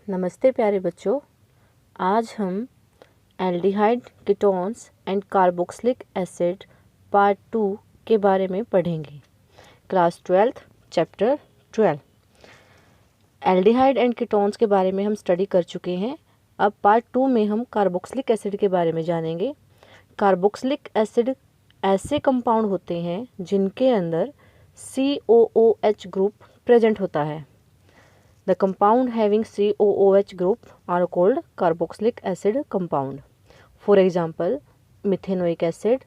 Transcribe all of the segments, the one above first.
नमस्ते प्यारे बच्चों। आज हम aldehyde, ketones and carboxylic acid part 2 के बारे में पढ़ेंगे। Class 12 chapter 12 aldehyde and ketones के बारे में हम स्टडी कर चुके हैं। अब पार्ट 2 में हम कार्बोक्सिलिक एसिड के बारे में जानेंगे। कार्बोक्सिलिक एसिड ऐसे कंपाउंड होते हैं जिनके अंदर COOH ग्रुप प्रेजेंट होता है। The compound having COOH group are called carboxylic acid compound. For example, methanoic acid,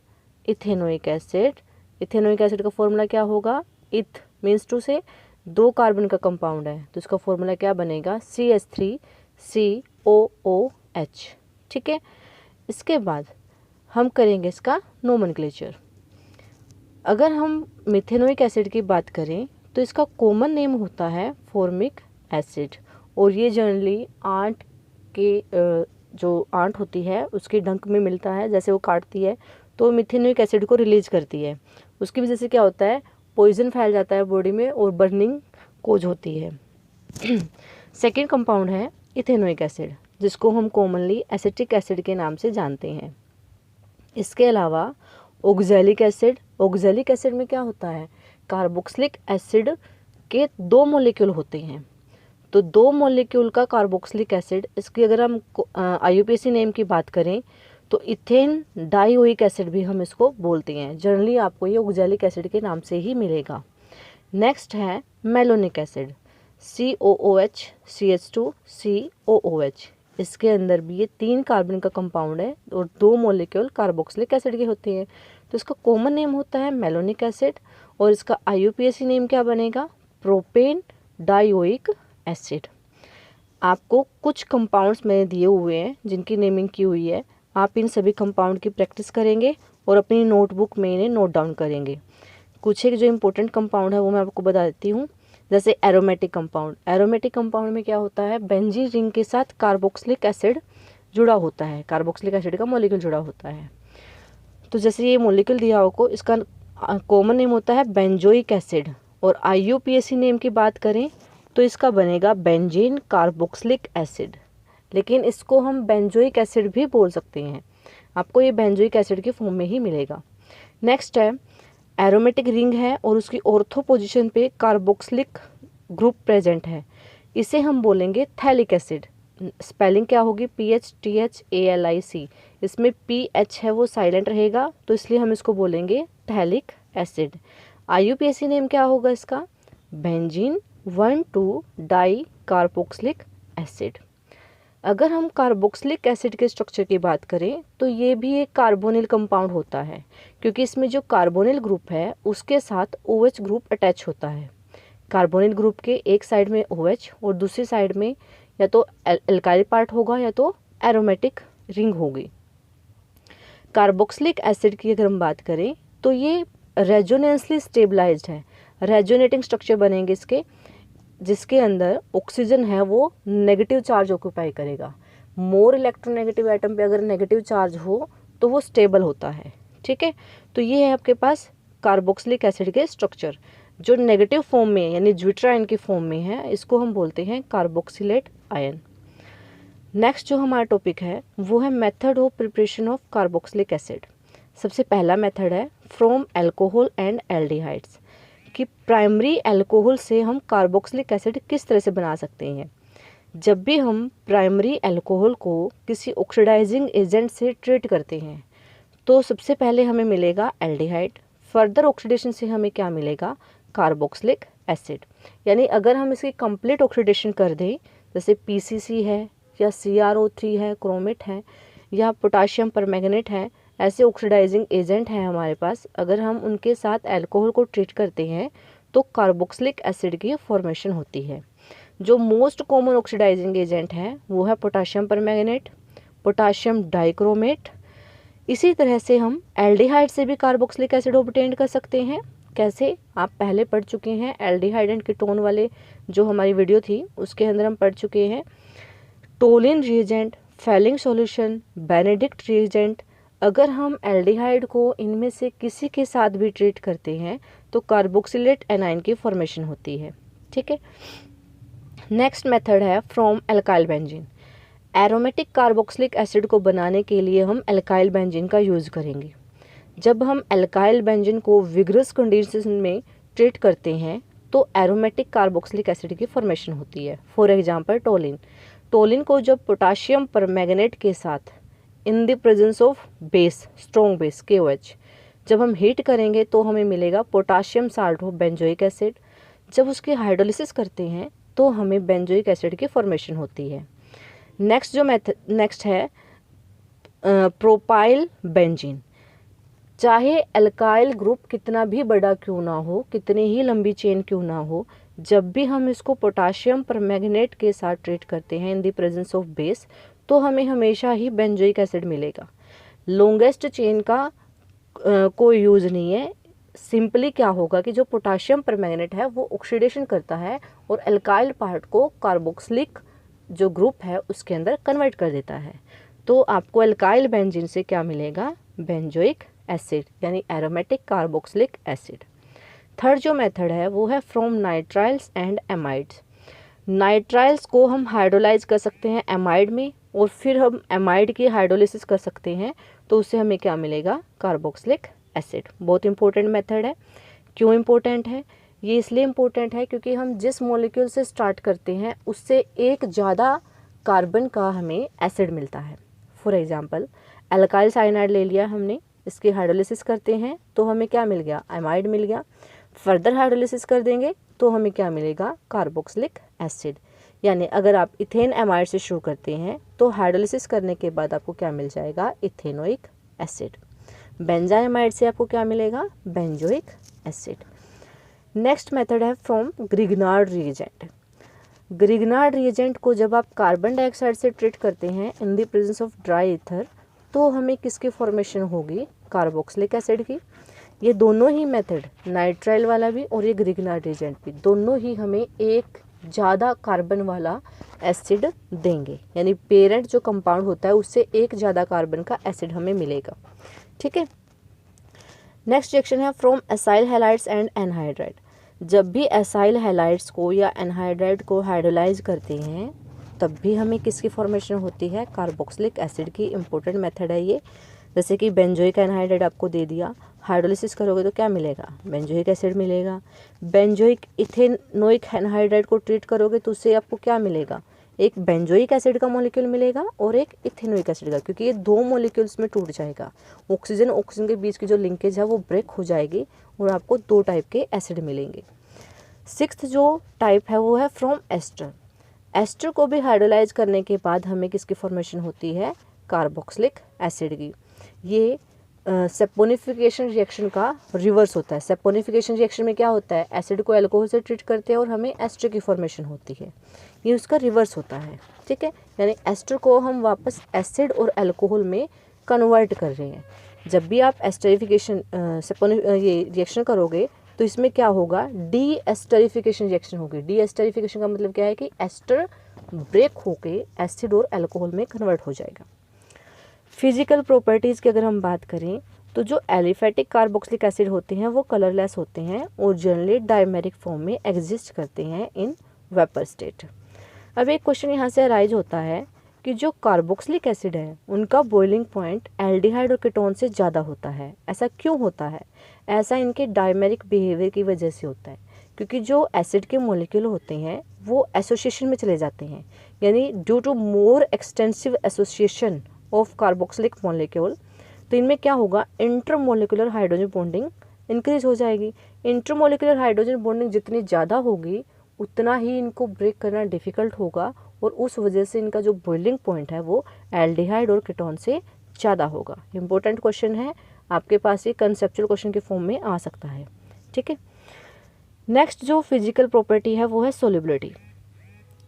ethanoic acid. Ethanoic acid का फॉर्मूला क्या होगा? इथ मीन्स टू से 2 कार्बन का कंपाउंड है, तो इसका फॉर्मूला क्या बनेगा? CH3COOH। ठीक है। इसके बाद हम करेंगे इसका नोमेनक्लेचर। अगर हम मिथेनोइक एसिड की बात करें तो इसका कॉमन नेम होता है फॉर्मिक एसिड, और ये जनरली आंट के जो आंट होती है उसके डंक में मिलता है। जैसे वो काटती है तो मिथेनोइक एसिड को रिलीज करती है। उसकी वजह से क्या होता है? पॉइजन फैल जाता है बॉडी में और बर्निंग कोज होती है। सेकेंड कंपाउंड है इथेनोइक एसिड, जिसको हम कॉमनली एसिटिक एसिड के नाम से जानते हैं। इसके अलावा ऑक्सैलिक एसिड। ऑक्सैलिक एसिड में क्या होता है? कार्बोक्सिलिक एसिड के 2 मॉलिक्यूल होते हैं, तो 2 मॉलिक्यूल का कार्बोक्सिलिक एसिड। इसकी अगर हम IUPAC नेम की बात करें तो इथेन डाइओइक एसिड भी हम इसको बोलते हैं। जनरली आपको ये ऑक्सैलिक एसिड के नाम से ही मिलेगा। नेक्स्ट है malonic acid, COOH CH2 COOH। इसके अंदर भी ये 3 कार्बन का कंपाउंड है और 2 मॉलिक्यूल कार्बोक्सिलिक एसिड के होते हैं, तो इसका कॉमन नेम होता है मेलोनिक एसिड, और इसका IUPAC नेम क्या बनेगा? Propane dioic acid. आपको कुछ कंपाउंड्स मैंने दिए हुए हैं जिनकी नेमिंग की हुई है। आप इन सभी कंपाउंड की प्रैक्टिस करेंगे और अपनी नोटबुक में इन्हें नोट डाउन करेंगे। कुछ एक जो इंपॉर्टेंट कंपाउंड है वो मैं आपको बता देती हूँ। जैसे एरोमेटिक कंपाउंड। एरोमेटिक कंपाउंड में क्या होता है? बेंजीन रिंग के साथ कार्बोक्सिलिक एसिड जुड़ा होता है, कार्बोक्सिलिक एसिड का मॉलिक्यूल जुड़ा होता है। तो जैसे ये मॉलिक्यूल दिया होगा, इसका कॉमन नेम होता है बेंजोइक एसिड, और IUPAC नेम की बात करें तो इसका बनेगा बेंजीन कार्बोक्सिलिक एसिड। लेकिन इसको हम बेंजोइक एसिड भी बोल सकते हैं। आपको ये बेंजोइक एसिड के फॉर्म में ही मिलेगा। नेक्स्ट है एरोमेटिक रिंग है और उसकी ऑर्थो पोजीशन पे कार्बोक्सिलिक ग्रुप प्रेजेंट है। इसे हम बोलेंगे थैलिक एसिड। स्पेलिंग क्या होगी? PHTHALIC। इसमें PH है वो साइलेंट रहेगा, तो इसलिए हम इसको बोलेंगे थैलिक एसिड। IUPAC नेम क्या होगा इसका? Benzene 1,2 di carboxylic acid. अगर हम कार्बोक्सिलिक एसिड के स्ट्रक्चर की बात करें तो ये भी एक कार्बोनिल कंपाउंड होता है, क्योंकि इसमें जो कार्बोनिल ग्रुप है उसके साथ OH ग्रुप अटैच होता है। कार्बोनिल ग्रुप के एक साइड में OH और दूसरी साइड में या तो एल्काइल पार्ट होगा या तो एरोमेटिक रिंग होगी। कार्बोक्सिलिक एसिड की अगर हम बात करें तो ये रेजोनेंसली स्टेबलाइज्ड है। रेजोनेटिंग स्ट्रक्चर बनेंगे इसके, जिसके अंदर ऑक्सीजन है वो नेगेटिव चार्ज ऑक्यूपाई करेगा। मोर इलेक्ट्रोनेगेटिव एटम पे अगर नेगेटिव चार्ज हो तो वो स्टेबल होता है। ठीक है, तो ये है आपके पास कार्बोक्सिलिक एसिड के स्ट्रक्चर। जो नेगेटिव फॉर्म में यानी ज्विटर आयन की फॉर्म में है, इसको हम बोलते हैं कार्बोक्सिलेट आयन। नेक्स्ट जो हमारा टॉपिक है वो है method of preparation of carboxylic acid. सबसे पहला मेथड है फ्रॉम अल्कोहल एंड एल्डिहाइड्स, कि प्राइमरी अल्कोहल से हम कार्बोक्सिलिक एसिड किस तरह से बना सकते हैं। जब भी हम प्राइमरी अल्कोहल को किसी ऑक्सीडाइजिंग एजेंट से ट्रीट करते हैं तो सबसे पहले हमें मिलेगा एल्डिहाइड। फर्दर ऑक्सीडेशन से हमें क्या मिलेगा? Carboxylic acid. यानी अगर हम इसकी कंप्लीट ऑक्सीडेशन कर दें, जैसे PCC है या CrO3 है, क्रोमेट है, या पोटाशियम परमैंगनेट है, ऐसे ऑक्सीडाइजिंग एजेंट हैं हमारे पास, अगर हम उनके साथ अल्कोहल को ट्रीट करते हैं तो कार्बोक्सिलिक एसिड की फॉर्मेशन होती है। जो मोस्ट कॉमन ऑक्सीडाइजिंग एजेंट है वो है पोटाशियम परमैंगनेट, पोटाशियम डाइक्रोमेट। इसी तरह से हम एल्डिहाइड से भी कार्बोक्सिलिक एसिड ऑब्टेन कर सकते हैं। कैसे? आप पहले पढ़ चुके हैं एल्डिहाइड एंड कीटोन वाले जो हमारी वीडियो थी उसके अंदर हम पढ़ चुके हैं Tollens reagent, Fehling solution, Benedict reagent. अगर हम एल्डिहाइड को इनमें से किसी के साथ भी ट्रीट करते हैं तो कार्बोक्सिलेट एनाइन की फॉर्मेशन होती है। ठीक है, नेक्स्ट मेथड है from alkyl benzene. Aromatic carboxylic acid को बनाने के लिए हम एल्काइल बेंजीन का यूज़ करेंगे। जब हम एल्काइल बेंजीन को विगरस कंडीशन में ट्रीट करते हैं तो एरोमेटिक कार्बोक्सिलिक एसिड की फॉर्मेशन होती है। For example toluene. टोलिन को जब पोटाशियम परमैंगनेट के साथ in the presence of base, strong base KOH, जब हम हीट करेंगे तो हमें मिलेगा potassium salt of benzoic acid. जब उसकी हाइड्रोलिसिस करते हैं तो हमें बेंजोइक एसिड की फॉर्मेशन होती है। नेक्स्ट है प्रोपाइल बेंजीन। चाहे एल्काइल ग्रुप कितना भी बड़ा क्यों ना हो, कितनी ही लंबी चेन क्यों ना हो, जब भी हम इसको पोटाशियम परमैंगनेट के साथ ट्रीट करते हैं in the presence of base तो हमें हमेशा ही बेंजोइक एसिड मिलेगा। लॉन्गेस्ट चेन का कोई यूज़ नहीं है। सिंपली क्या होगा कि जो पोटाशियम परमैंगनेट है वो ऑक्सीडेशन करता है और एल्काइल पार्ट को कार्बोक्सिलिक जो ग्रुप है उसके अंदर कन्वर्ट कर देता है। तो आपको एल्काइल बेंजीन से क्या मिलेगा? बेंजोइक एसिड यानी एरोमेटिक कार्बोक्सिलिक एसिड। थर्ड जो मेथड है वो है from nitriles and amides. Nitriles को हम हाइड्रोलाइज कर सकते हैं एमाइड में और फिर हम एमाइड की हाइड्रोलिसिस कर सकते हैं तो उससे हमें क्या मिलेगा? Carboxylic acid. बहुत इंपॉर्टेंट मेथड है। क्यों इंपॉर्टेंट है? ये इसलिए इम्पोर्टेंट है क्योंकि हम जिस मॉलिक्यूल से स्टार्ट करते हैं उससे एक ज़्यादा कार्बन का हमें एसिड मिलता है। फॉर एग्जांपल एल्काइल साइनाइड ले लिया हमने, इसकी हाइड्रोलिसिस करते हैं तो हमें क्या मिल गया? एमाइड मिल गया। फर्दर हाइड्रोलिसिस कर देंगे तो हमें क्या मिलेगा? Carboxylic acid. यानी अगर आप इथेन एमाइड से शुरू करते हैं तो हाइड्रोलिसिस करने के बाद आपको क्या मिल जाएगा? Ethanoic acid. बेंजाइमाइड से आपको क्या मिलेगा? Benzoic acid. नेक्स्ट मेथड है from Grignard reagent. Grignard reagent को जब आप कार्बन डाइऑक्साइड से ट्रीट करते हैं in the presence of dry ether तो हमें किसकी फॉर्मेशन होगी? कार्बोक्सिलिक एसिड की। ये दोनों ही मेथड, नाइट्राइल वाला भी और ये ग्रिग्नार्ड रिएजेंट भी, दोनों ही हमें एक ज़्यादा कार्बन वाला एसिड देंगे। यानी पेरेंट जो कंपाउंड होता है उससे एक ज़्यादा कार्बन का एसिड हमें मिलेगा। ठीक है। नेक्स्ट रिएक्शन है from acyl halides and anhydride. जब भी एसाइल हैलाइड्स को या एनहाइड्राइड को हाइड्रोलाइज करते हैं तब भी हमें किसकी फॉर्मेशन होती है? कार्बोक्सिलिक एसिड की। इंपॉर्टेंट मेथड है ये। जैसे कि बेंजोइक एनहाइड्राइड आपको दे दिया, हाइड्रोलिसिस करोगे तो क्या मिलेगा? बेंजोइक एसिड मिलेगा। बेंजोइक इथेनोइक एनहाइड्राइड को ट्रीट करोगे तो उससे आपको क्या मिलेगा? एक बेंजोइक एसिड का मॉलिक्यूल मिलेगा और एक इथेनोइक एसिड का, क्योंकि ये दो मॉलिक्यूल्स में टूट जाएगा। ऑक्सीजन के बीच की जो लिंकेज है वो ब्रेक हो जाएगी और आपको दो टाइप के एसिड मिलेंगे। सिक्स्थ जो टाइप है वो है फ्रॉम एस्टर। एस्टर को भी हाइड्रोलाइज करने के बाद हमें किसकी फॉर्मेशन होती है? कार्बोक्सिलिक एसिड की। ये सेपोनिफिकेशन रिएक्शन का रिवर्स होता है। सेपोनिफिकेशन रिएक्शन में क्या होता है? एसिड को अल्कोहल से ट्रीट करते हैं और हमें एस्टर की फॉर्मेशन होती है। ये उसका रिवर्स होता है। ठीक है। यानी एस्टर को हम वापस एसिड और अल्कोहल में कन्वर्ट कर रहे हैं। जब भी आप एस्टरिफिकेशन ये रिएक्शन करोगे तो इसमें क्या होगा? डी एस्टरिफिकेशन रिएक्शन होगी। डी एस्टरिफिकेशन का मतलब क्या है कि एस्टर ब्रेक होके एसिड और अल्कोहल में कन्वर्ट हो जाएगा। फिजिकल प्रॉपर्टीज़ की अगर हम बात करें तो जो एलिफेटिक कार्बोक्सिलिक एसिड होते हैं वो कलरलेस होते हैं और जनरली डायमेरिक फॉर्म में एग्जिस्ट करते हैं इन वेपर स्टेट। अब एक क्वेश्चन यहाँ से अराइज होता है कि जो कार्बोक्सिलिक एसिड है उनका बॉइलिंग पॉइंट एल्डिहाइड और कीटोन से ज़्यादा होता है। ऐसा क्यों होता है? ऐसा इनके डायमेरिक बिहेवियर की वजह से होता है, क्योंकि जो एसिड के मॉलिक्यूल होते हैं वो एसोसिएशन में चले जाते हैं। यानी due to more extensive association of carboxylic molecule तो इनमें क्या होगा? इंटरमोलिकुलर हाइड्रोजन बॉन्डिंग इंक्रीज हो जाएगी। इंटरमोलिकुलर हाइड्रोजन बॉन्डिंग जितनी ज़्यादा होगी उतना ही इनको ब्रेक करना डिफ़िकल्ट होगा और उस वजह से इनका जो बॉइलिंग पॉइंट है वो एल्डिहाइड और कीटोन से ज़्यादा होगा। इंपॉर्टेंट क्वेश्चन है, आपके पास ये कंसेप्चुअल क्वेश्चन के फॉर्म में आ सकता है। ठीक है। नेक्स्ट जो फिजिकल प्रॉपर्टी है वो है सोल्युबिलिटी।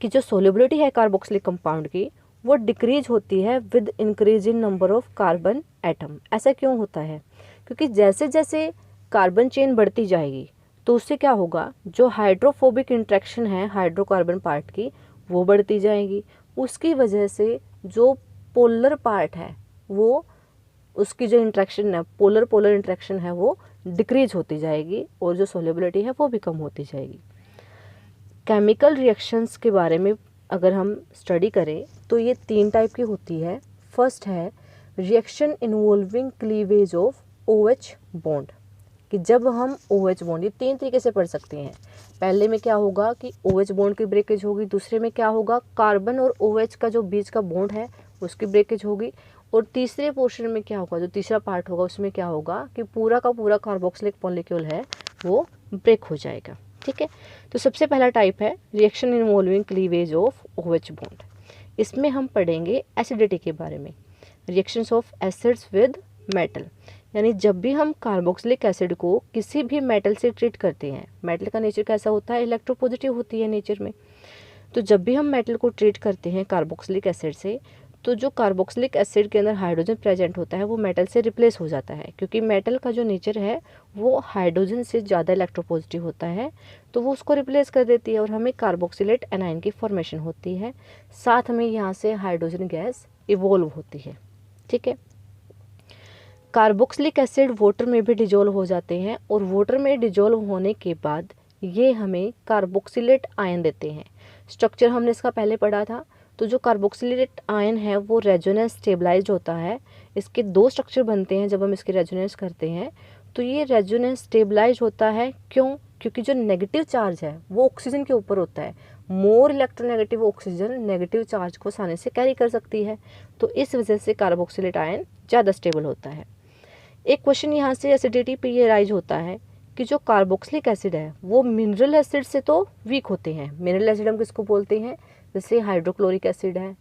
कि जो सोल्युबिलिटी है कार्बोक्सिलिक कंपाउंड की वो डिक्रीज होती है with increase in number of carbon atom. ऐसा क्यों होता है? क्योंकि जैसे जैसे कार्बन चेन बढ़ती जाएगी तो उससे क्या होगा? जो हाइड्रोफोबिक इंट्रैक्शन है हाइड्रोकार्बन पार्ट की वो बढ़ती जाएगी। उसकी वजह से जो पोलर पार्ट है वो, उसकी जो इंट्रैक्शन है पोलर इंट्रैक्शन है वो डिक्रीज होती जाएगी और जो सोल्युबिलिटी है वो भी कम होती जाएगी। केमिकल रिएक्शंस के बारे में अगर हम स्टडी करें तो ये 3 टाइप की होती है। फर्स्ट है reaction involving cleavage of OH bond, कि जब हम OH बॉन्ड, ये 3 तरीके से पढ़ सकते हैं। पहले में क्या होगा कि OH बॉन्ड की ब्रेकेज होगी, दूसरे में क्या होगा कार्बन और OH का जो बीच का बॉन्ड है उसकी ब्रेकेज होगी, और तीसरे पोर्शन में क्या होगा, जो तीसरा पार्ट होगा उसमें क्या होगा कि पूरा का पूरा कार्बोक्सिलिक मॉलिक्यूल है वो ब्रेक हो जाएगा। ठीक है, तो सबसे पहला टाइप है reaction involving cleavage of OH bond. इसमें हम पढ़ेंगे एसिडिटी के बारे में, reactions of acids with metal, यानी जब भी हम कार्बोक्सिलिक एसिड को किसी भी मेटल से ट्रीट करते हैं, मेटल का नेचर कैसा होता है, इलेक्ट्रोपॉजिटिव होती है नेचर में, तो जब भी हम मेटल को ट्रीट करते हैं कार्बोक्सिलिक एसिड से, तो जो कार्बोक्सिलिक एसिड के अंदर हाइड्रोजन प्रेजेंट होता है वो मेटल से रिप्लेस हो जाता है, क्योंकि मेटल का जो नेचर है वो हाइड्रोजन से ज़्यादा इलेक्ट्रोपॉजिटिव होता है, तो वो उसको रिप्लेस कर देती है और हमें कार्बोक्सिलेट एनायन की फॉर्मेशन होती है, साथ में यहाँ से हाइड्रोजन गैस इवोल्व होती है। ठीक है, कार्बोक्सिलिक एसिड वाटर में भी डिजोल्व हो जाते हैं, और वाटर में डिजोल्व होने के बाद ये हमें कार्बोक्सिलेट आयन देते हैं। स्ट्रक्चर हमने इसका पहले पढ़ा था, तो जो कार्बोक्सिलेट आयन है वो रेजोनेंस स्टेबलाइज्ड होता है। इसके 2 स्ट्रक्चर बनते हैं जब हम इसकी रेजोनेंस करते हैं, तो ये रेजोनेंस स्टेबलाइज होता है। क्यों? क्योंकि जो नेगेटिव चार्ज है वो ऑक्सीजन के ऊपर होता है, more electronegative oxygen negative charge को आसानी से कैरी कर सकती है, तो इस वजह से कार्बोक्सिलेट आयन ज़्यादा स्टेबल होता है। एक क्वेश्चन यहाँ से एसिडिटी पे ये राइज होता है कि जो कार्बोक्सिलिक एसिड है वो मिनरल एसिड से तो वीक होते हैं। मिनरल एसिड हम किसको बोलते हैं, जैसे हाइड्रोक्लोरिक एसिड है,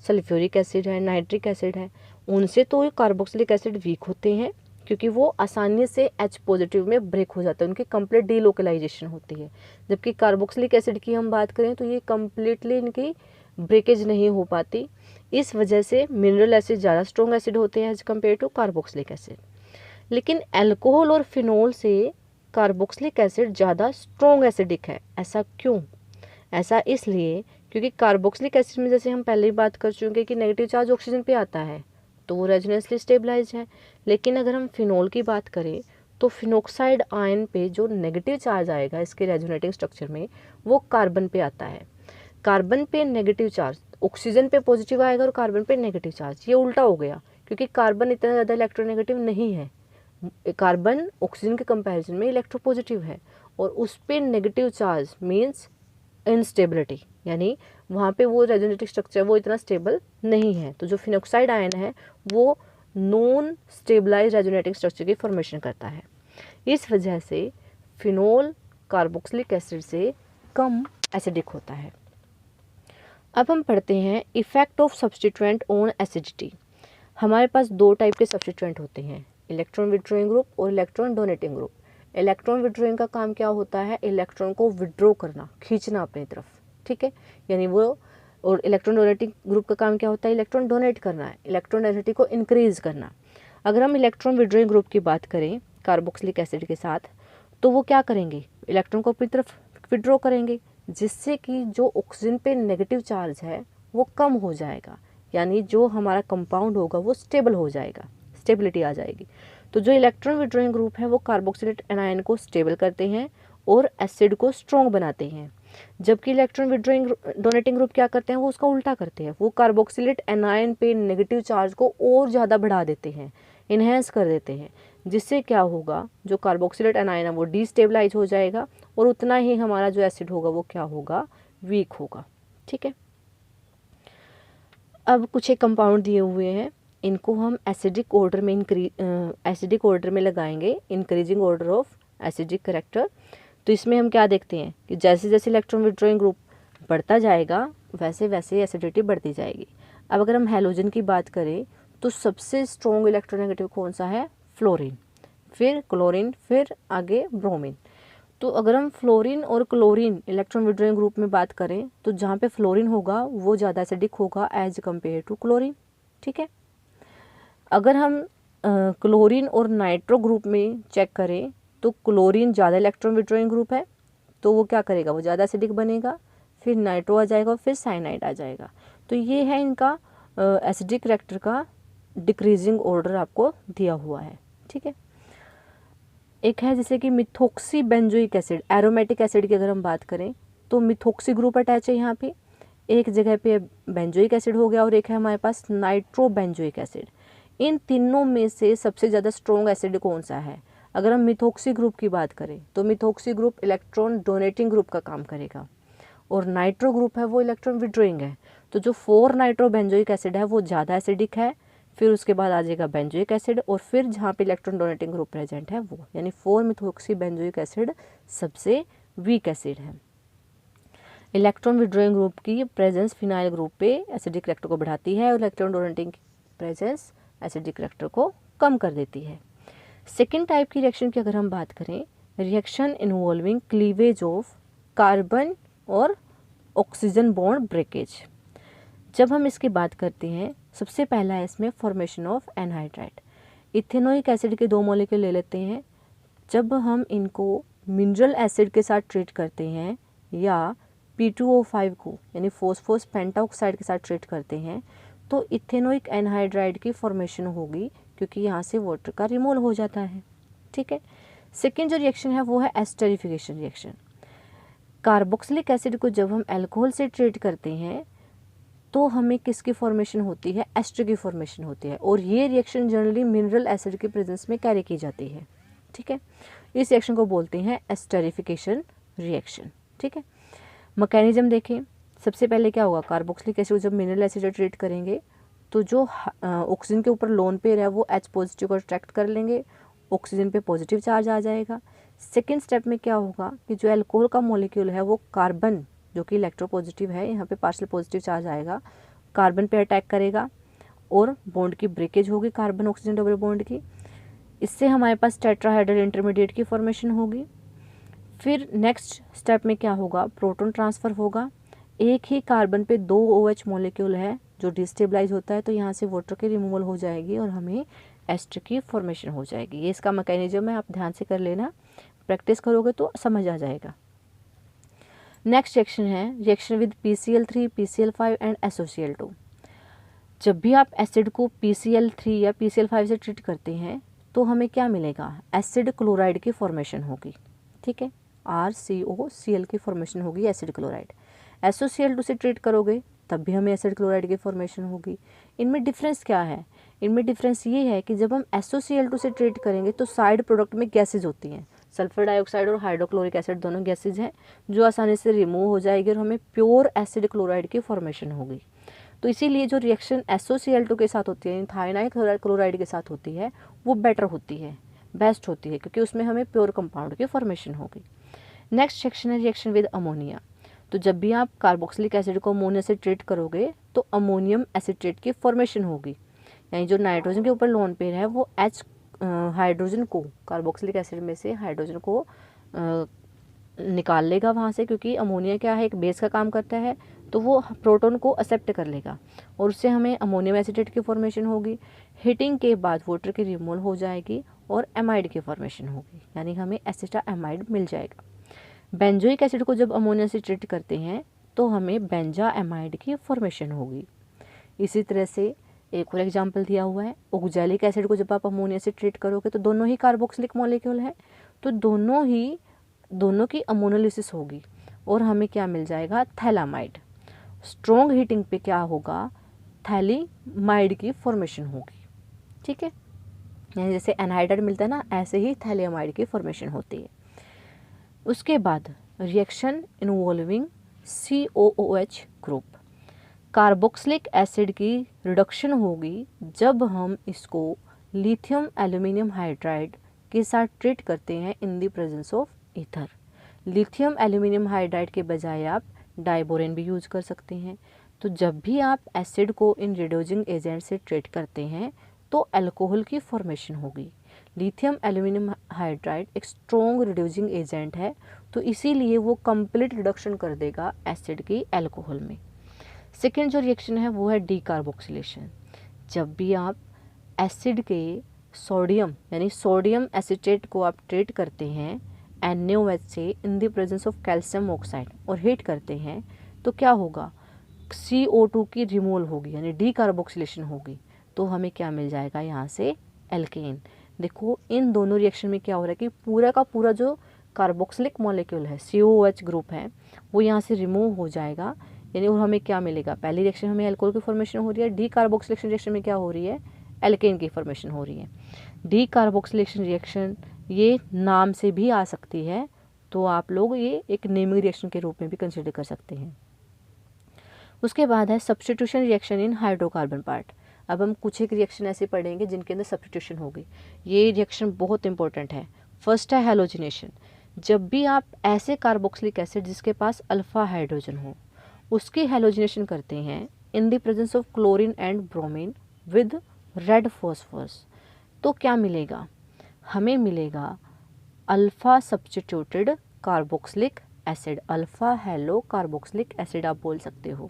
सल्फ्यूरिक एसिड है, नाइट्रिक एसिड है, उनसे तो कार्बोक्सिलिक एसिड वीक होते हैं क्योंकि वो आसानी से H पॉजिटिव में ब्रेक हो जाता है, उनकी कंप्लीट डीलोकलाइजेशन होती है। जबकि कार्बोक्सिलिक एसिड की हम बात करें तो ये कम्प्लीटली इनकी ब्रेकेज नहीं हो पाती, इस वजह से मिनरल एसिड ज़्यादा स्ट्रॉन्ग एसिड होते हैं as compare to carboxylic acid. लेकिन अल्कोहल और फिनोल से कार्बोक्सिलिक एसिड ज़्यादा स्ट्रॉन्ग एसिडिक है। ऐसा क्यों? ऐसा इसलिए क्योंकि कार्बोक्सिलिक एसिड में जैसे हम पहले ही बात कर चुके कि नेगेटिव चार्ज ऑक्सीजन पे आता है तो वो रेजोनेंसली स्टेबलाइज है। लेकिन अगर हम फिनोल की बात करें तो फिनोक्साइड आयन पे जो नेगेटिव चार्ज आएगा इसके रेजोनेटिंग स्ट्रक्चर में वो कार्बन पे आता है। कार्बन पे नेगेटिव चार्ज, ऑक्सीजन पे पॉजिटिव आएगा और कार्बन पे नेगेटिव चार्ज, ये उल्टा हो गया क्योंकि कार्बन इतना ज़्यादा इलेक्ट्रोनेगेटिव नहीं है। कार्बन ऑक्सीजन के कंपैरिजन में इलेक्ट्रोपॉजिटिव है और उस पर नेगेटिव चार्ज मीन्स इनस्टेबिलिटी, यानी वहाँ पे वो रेजोनेटिव स्ट्रक्चर वो इतना स्टेबल नहीं है। तो जो फिनोक्साइड आयन है वो नॉन स्टेबलाइज रेजोनेटिव स्ट्रक्चर की फॉर्मेशन करता है। इस वजह से फिनोल कार्बोक्सिलिक एसिड से कम एसिडिक होता है। अब हम पढ़ते हैं effect of substituent on acidity. हमारे पास 2 टाइप के सब्स्टिट्यूएंट होते हैं, इलेक्ट्रॉन विड्रॉइंग ग्रुप और electron donating group. Electron withdrawing का काम क्या होता है, इलेक्ट्रॉन को विड्रॉ करना, खींचना अपनी तरफ, ठीक है, यानी वो। और इलेक्ट्रॉन डोनेटिंग ग्रुप का काम क्या होता है, इलेक्ट्रॉन डोनेट करना है, इलेक्ट्रॉन डेंसिटी को इंक्रीज करना। अगर हम इलेक्ट्रॉन विड्रॉइंग ग्रुप की बात करें कार्बोक्सिलिक एसिड के साथ, तो वो क्या करेंगे, इलेक्ट्रॉन को अपनी तरफ विड्रॉ करेंगे, जिससे कि जो ऑक्सीजन पे नेगेटिव चार्ज है वो कम हो जाएगा, यानी जो हमारा कंपाउंड होगा वो स्टेबल हो जाएगा, स्टेबिलिटी आ जाएगी। तो जो इलेक्ट्रॉन विड्रॉइंग ग्रुप है वो कार्बोक्सिलेट एनायन को स्टेबल करते हैं और एसिड को स्ट्रॉन्ग बनाते हैं। जबकि इलेक्ट्रॉन विड्रॉइंग डोनेटिंग ग्रुप क्या करते हैं, वो उसका उल्टा करते हैं, वो कार्बोक्सिलेट एनायन पे नेगेटिव चार्ज को और ज़्यादा बढ़ा देते हैं, इन्हेंस कर देते हैं, जिससे क्या होगा, जो कार्बोक्सिलेट एनायन है वो डीस्टेबलाइज हो जाएगा और उतना ही हमारा जो एसिड होगा वो क्या होगा, वीक होगा। ठीक है, अब कुछ एक कंपाउंड दिए हुए हैं, इनको हम एसिडिक ऑर्डर में लगाएंगे, increasing order of acidic character. तो इसमें हम क्या देखते हैं कि जैसे जैसे इलेक्ट्रॉन विड्रॉइंग ग्रुप बढ़ता जाएगा वैसे वैसे एसिडिटी बढ़ती जाएगी। अब अगर हम हैलोजन की बात करें तो सबसे स्ट्रॉन्ग इलेक्ट्रोनेगेटिव कौन सा है, फ्लोरीन, फिर क्लोरीन, फिर आगे ब्रोमीन। तो अगर हम फ्लोरीन और क्लोरीन इलेक्ट्रॉन विड्रॉइंग ग्रुप में बात करें तो जहाँ पे फ्लोरीन होगा वो ज़्यादा एसिडिक होगा एज कम्पेयर टू क्लोरीन। ठीक है, अगर हम क्लोरीन और नाइट्रो ग्रुप में चेक करें तो क्लोरीन ज़्यादा इलेक्ट्रॉन विड्रॉइंग ग्रुप है तो वो क्या करेगा, वो ज़्यादा एसिडिक बनेगा, फिर नाइट्रो आ जाएगा, फिर साइनाइड आ जाएगा। तो ये है इनका एसिडिक कैरेक्टर का डिक्रीजिंग ऑर्डर आपको दिया हुआ है। ठीक है, एक है जैसे कि methoxy benzoic acid, aromatic acid की अगर हम बात करें तो मिथोक्सी ग्रुप अटैच है यहाँ पे, एक जगह पे बेंजोइक एसिड हो गया और एक है हमारे पास नाइट्रो बेंजोइक एसिड। इन तीनों में से सबसे ज़्यादा स्ट्रॉन्ग एसिड कौन सा है? अगर हम मिथोक्सी ग्रुप की बात करें तो methoxy group electron donating group का काम करेगा और नाइट्रो ग्रुप है वो इलेक्ट्रॉन विड्रॉइंग है। तो जो 4 नाइट्रो बेंजोइक एसिड है वो ज़्यादा एसिडिक है, फिर उसके बाद आ जाएगा बेंजोइक एसिड और फिर जहाँ पे इलेक्ट्रॉन डोनेटिंग ग्रुप प्रेजेंट है वो, यानी 4 मिथोक्सी बेंजोइक एसिड सबसे वीक एसिड है। इलेक्ट्रॉन विड्रॉइंग ग्रुप की प्रेजेंस फिनाइल ग्रुप पे एसिडिक करेक्टर को बढ़ाती है और electron donating presence acidic character को कम कर देती है। सेकेंड टाइप की रिएक्शन की अगर हम बात करें, reaction involving cleavage of carbon और ऑक्सीजन बॉन्ड ब्रेकेज। जब हम इसकी बात करते हैं, सबसे पहला है इसमें formation of anhydride. Ethanoic acid के 2 मॉलिक्यूल ले लेते हैं। जब हम इनको मिनरल एसिड के साथ ट्रीट करते हैं या P2O5 को यानी फॉस्फोरस पेंटाऑक्साइड के साथ ट्रीट करते हैं तो इथेनोइक एनहाइड्राइड की फॉर्मेशन होगी, क्योंकि यहाँ से वाटर का रिमूवल हो जाता है। ठीक है। सेकेंड जो रिएक्शन है वो है एस्टरिफिकेशन रिएक्शन। कार्बोक्सिलिक एसिड को जब हम अल्कोहल से ट्रीट करते हैं तो हमें किसकी फॉर्मेशन होती है? एस्टर की फॉर्मेशन होती है और ये रिएक्शन जनरली मिनरल एसिड के प्रेजेंस में कैरी की जाती है। ठीक है। इस रिएक्शन को बोलते हैं एस्टरिफिकेशन रिएक्शन। ठीक है। मैकेनिज्म देखें, सबसे पहले क्या होगा, कार्बोक्सिलिक एसिड जब मिनरल एसिड से ट्रीट करेंगे तो जो ऑक्सीजन के ऊपर लोन पेयर है वो H पॉजिटिव को अट्रैक्ट कर लेंगे, ऑक्सीजन पे पॉजिटिव चार्ज आ जाएगा। सेकेंड स्टेप में क्या होगा कि जो अल्कोहल का मॉलिक्यूल है वो कार्बन जो कि इलेक्ट्रोपॉजिटिव है, यहाँ पे पार्शियल पॉजिटिव चार्ज आएगा, कार्बन पे अटैक करेगा और बॉन्ड की ब्रेकेज होगी कार्बन ऑक्सीजन डबल बॉन्ड की। इससे हमारे पास टेट्राहाइड्रल इंटरमीडिएट की फॉर्मेशन होगी। फिर नेक्स्ट स्टेप में क्या होगा, प्रोटॉन ट्रांसफ़र होगा। एक ही कार्बन पे 2 OH मॉलिक्यूल है जो डिस्टेबलाइज होता है, तो यहाँ से वाटर की रिमूवल हो जाएगी और हमें एस्टर की फॉर्मेशन हो जाएगी। ये इसका मैकेनिज्म है, आप ध्यान से कर लेना, प्रैक्टिस करोगे तो समझ आ जाएगा। नेक्स्ट रिएक्शन है reaction with PCl3, PCl5 and SOCl2। जब भी आप एसिड को PCl3 या PCl5 से ट्रीट करते हैं तो हमें क्या मिलेगा, एसिड क्लोराइड की फॉर्मेशन होगी। ठीक है, RCOCl की फॉर्मेशन होगी एसिड क्लोराइड। SOCl2 से ट्रीट करोगे तब भी हमें एसिड क्लोराइड की फॉर्मेशन होगी। इनमें डिफरेंस क्या है, इनमें डिफरेंस ये है कि जब हम SOCl2 से ट्रीट करेंगे तो साइड प्रोडक्ट में गैसेज होती हैं, सल्फर डाइऑक्साइड और हाइड्रोक्लोरिक एसिड दोनों गैसेज हैं जो आसानी से रिमूव हो जाएगी और हमें प्योर एसिड क्लोराइड की फॉर्मेशन होगी। तो इसीलिए जो रिएक्शन SOCl2 के साथ होती है, थायनाइल क्लोराइड के साथ होती है, वो बेटर होती है, बेस्ट होती है, क्योंकि उसमें हमें प्योर कंपाउंड की फॉर्मेशन होगी। नेक्स्ट सेक्शन है रिएक्शन विद अमोनिया। तो जब भी आप कार्बोक्सिलिक एसिड को अमोनिया से ट्रीट करोगे तो अमोनियम एसिटेट की फॉर्मेशन होगी, यानी जो नाइट्रोजन के ऊपर लोन पेयर है वो H हाइड्रोजन को, कार्बोक्सिलिक एसिड में से हाइड्रोजन को निकाल लेगा वहाँ से, क्योंकि अमोनिया क्या है, एक बेस का काम करता है, तो वो प्रोटॉन को एक्सेप्ट कर लेगा और उससे हमें अमोनियम एसिटेट की फॉर्मेशन होगी। हीटिंग के बाद वाटर की रिमूवल हो जाएगी और एमाइड की फॉर्मेशन होगी, यानी हमें एसिटा एमाइड मिल जाएगा। बेंजोइक एसिड को जब अमोनिया से ट्रीट करते हैं तो हमें बेंजा एमाइड की फॉर्मेशन होगी। इसी तरह से एक और एग्जाम्पल दिया हुआ है, ऑक्जेलिक एसिड को जब आप अमोनिया से ट्रीट करोगे तो दोनों ही कार्बोक्सिलिक मॉलिक्यूल है, तो दोनों की अमोनोलिसिस होगी और हमें क्या मिल जाएगा, थैलामाइड। स्ट्रॉन्ग हीटिंग पे क्या होगा, थैलीमाइड की फॉर्मेशन होगी। ठीक है, यानी जैसे एनहाइड्राइड मिलता है ना, ऐसे ही थैलियमाइड की फॉर्मेशन होती है। उसके बाद reaction involving COOH group. Carboxylic acid की रिडक्शन होगी जब हम इसको लिथियम एल्यूमिनियम हाइड्राइड के साथ ट्रीट करते हैं in the presence of ether. Lithium aluminium hydride के बजाय आप डाइबोरेन भी यूज कर सकते हैं। तो जब भी आप एसिड को इन रिड्यूसिंग एजेंट से ट्रीट करते हैं तो अल्कोहल की फॉर्मेशन होगी। लिथियम एल्यूमिनियम हाइड्राइड एक स्ट्रॉन्ग रिड्यूसिंग एजेंट है, तो इसीलिए वो कंप्लीट रिडक्शन कर देगा एसिड की अल्कोहल में। सेकेंड जो रिएक्शन है वो है डीकार्बोक्सिलेशन। जब भी आप एसिड के सोडियम यानी सोडियम एसिटेट को आप ट्रीट करते हैं NaOH से in the presence of calcium oxide और हीट करते हैं तो क्या होगा, CO2 की रिमूवल होगी, यानी डीकार्बोक्सिलेशन होगी, तो हमें क्या मिल जाएगा यहाँ से, एल्केन। देखो इन दोनों रिएक्शन में क्या हो रहा है कि पूरा का पूरा जो कार्बोक्सिलिक मॉलिक्यूल है, COOH ग्रुप है, वो यहाँ से रिमूव हो जाएगा। यानी और हमें क्या मिलेगा, पहली रिएक्शन हमें अल्कोहल की फॉर्मेशन हो रही है, डी कार्बोक्सिलेशन रिएक्शन में क्या हो रही है, एल्केन की फॉर्मेशन हो रही है। डी कार्बोक्सिलेशन रिएक्शन ये नाम से भी आ सकती है, तो आप लोग ये एक नेमिंग रिएक्शन के रूप में भी कंसिडर कर सकते हैं। उसके बाद है substitution reaction in hydrocarbon part. अब हम कुछ एक रिएक्शन ऐसे पढ़ेंगे जिनके अंदर सब्स्टिट्यूशन होगी। ये रिएक्शन बहुत इंपॉर्टेंट है। फर्स्ट है हैलोजिनेशन। जब भी आप ऐसे कार्बोक्सिलिक एसिड जिसके पास अल्फा हाइड्रोजन हो उसकी हैलोजिनेशन करते हैं in the presence of chlorine and bromine with red phosphorus, तो क्या मिलेगा, हमें मिलेगा alpha substituted carboxylic acid, alpha hello carboxylic acid आप बोल सकते हो।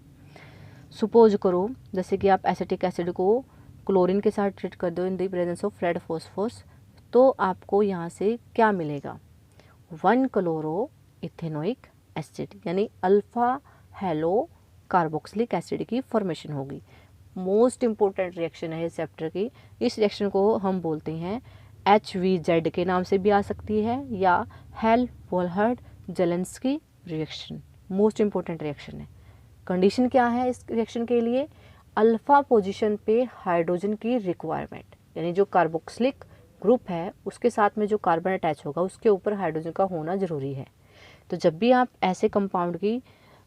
सपोज करो जैसे कि आप एसिटिक एसिड को क्लोरीन के साथ ट्रीट कर दो in the presence of red phosphorus, तो आपको यहाँ से क्या मिलेगा, 1 क्लोरो इथेनोइक एसिड, यानी अल्फा हेलो कार्बोक्सिलिक एसिड की फॉर्मेशन होगी। मोस्ट इंपॉर्टेंट रिएक्शन है इस चैप्टर की। इस रिएक्शन को हम बोलते हैं HVZ के नाम से भी आ सकती है या हेल-वोल्हर्ड-जेलेंस्की रिएक्शन। मोस्ट इंपॉर्टेंट रिएक्शन है। कंडीशन क्या है इस रिएक्शन के लिए, अल्फा पोजीशन पे हाइड्रोजन की रिक्वायरमेंट, यानी जो कार्बोक्सिलिक ग्रुप है उसके साथ में जो कार्बन अटैच होगा उसके ऊपर हाइड्रोजन का होना ज़रूरी है। तो जब भी आप ऐसे कंपाउंड की